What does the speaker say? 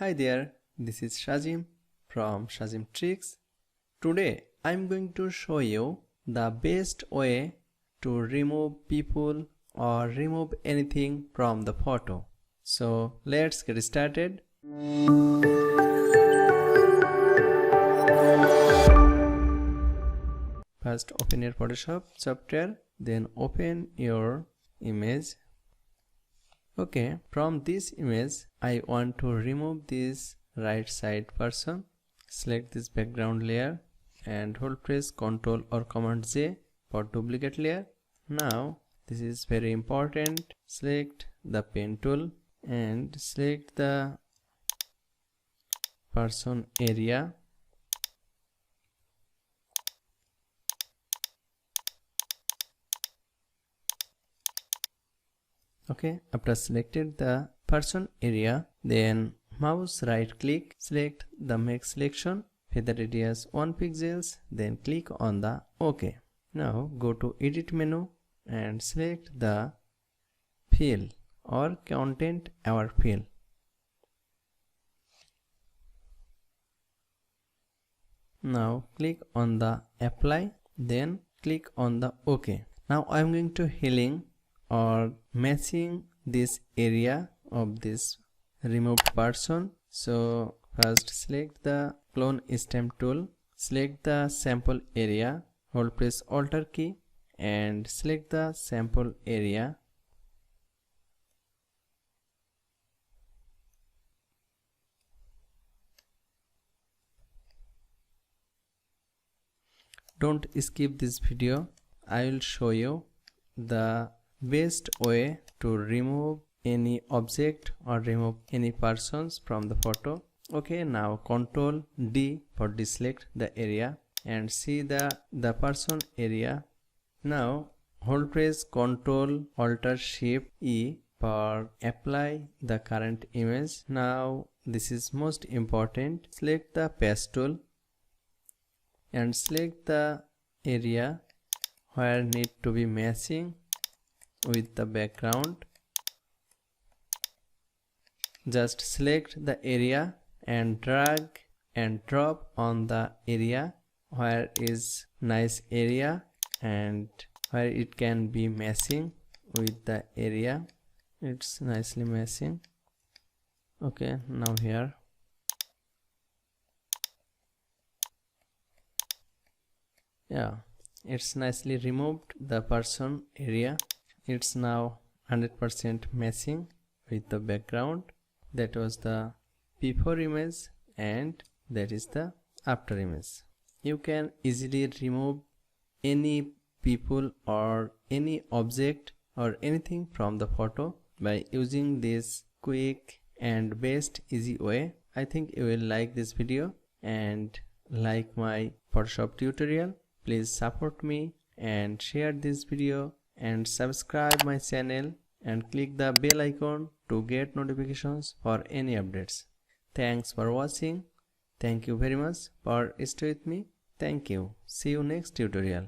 Hi there, this is Shazim from Shazim Tricks. Today I'm going to show you the best way to remove people or remove anything from the photo. So let's get started. First open your Photoshop software, then open your image. Okay, from this image I want to remove this right side person. Select this background layer and hold press Ctrl or Command J for duplicate layer. Now this is very important. Select the pen tool and select the person area. Okay, after selected the person area, then mouse right click, select the make selection, feather radius 1 pixels, then click on the OK. Now go to edit menu and select the fill or content aware fill. Now click on the apply, then click on the OK. Now I am going to healing or matching this area of this removed person. So first select the clone stem tool, select the sample area, hold press Alt key and select the sample area. Don't skip this video. I will show you the best way to remove any object or remove any persons from the photo. Okay, now Ctrl D for deselect the area and see the person area. Now hold press Ctrl Alt Shift E for apply the current image. Now this is most important. Select the paste tool and select the area where need to be matching with the background. Just select the area and drag and drop on the area where is nice area and where it can be matching with the area. It's nicely matching. Okay, now here. Yeah, it's nicely removed the person area. It's now 100% matching with the background. That was the before image and that is the after image. You can easily remove any people or any object or anything from the photo by using this quick and best easy way. I think you will like this video and like my Photoshop tutorial. Please support me and share this video and subscribe my channel and click the bell icon to get notifications for any updates. Thanks for watching. Thank you very much for staying with me. Thank you. See you next tutorial.